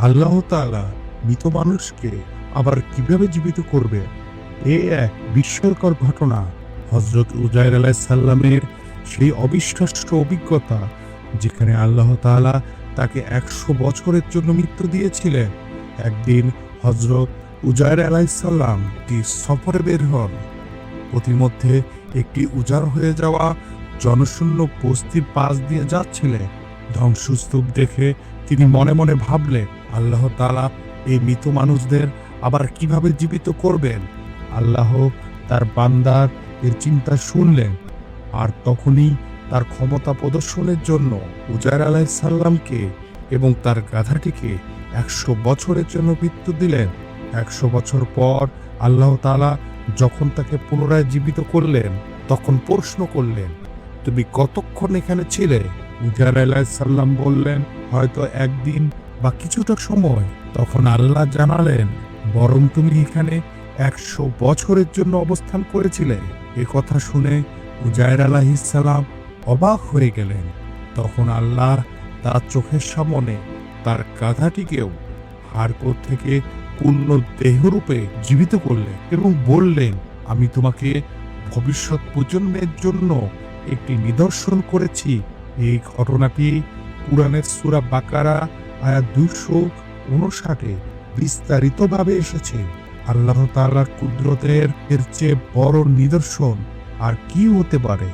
আল্লাহ তাআলা মৃত মানুষকে আবার কিভাবে জীবিত করবে, এ এক বিস্ময়কর ঘটনা। হযরত উজাইর আলাইহিস সালামের সেই অবিশ্বাস্য অভিজ্ঞতা, যেখানে আল্লাহ তাআলা তাকে ১০০ বছরের জন্য মৃত্যু দিয়েছিলেন। একদিন হযরত উজাইর আলাইহিস সালাম একটি সফরে বের হন। পথিমধ্যে একটি উজাড় হয়ে যাওয়া জনশূন্য বস্তির পাশ দিয়ে যাচ্ছিলেন। ধ্বংসস্তূপ দেখে তিনি মনে মনে ভাবলেন, আল্লাহ তাআলা এই মৃত মানুষদের আবার কিভাবে জীবিত করবেন। আল্লাহ তার বান্দার এর চিন্তা শুনলেন, আর তখনই তার ক্ষমতা প্রদর্শনের জন্য উজাইর আলাইহিস সালামকে এবং তার গাধাটিকে ১০০ বছরের জন্য মৃত্যু দিলেন। ১০০ বছর পর আল্লাহ তাআলা যখন তাকে পুনরায় জীবিত করলেন, তখন প্রশ্ন করলেন, তুমি কতক্ষণ এখানে ছিলে? উজাইর আলাইহিস সালাম বললেন, হয়তো একদিন বা কিছুটা সময়। তখন আল্লাহ জানালেন, বরং তুমি এখানে ১০০ বছরের জন্য অবস্থান করেছিলে। এ কথা শুনে উজাইর আলাইহিস সালাম অবাক হয়ে গেলেন। তখন আল্লাহ তার চোখের সামনে তার গাধাটিকেও হাড়গোড় থেকে পূর্ণ দেহরূপে জীবিত করলেন এবং বললেন, আমি তোমাকে ভবিষ্যৎ প্রজন্মের জন্য একটি নিদর্শন করেছি। এই ঘটনাটি কুরআনের সূরা বাকারা আয়াত ২৫৯ বিস্তারিতভাবে এসেছে। আল্লাহ তাআলার কুদরতের এর চেয়ে বড় নিদর্শন আর কি হতে পারে?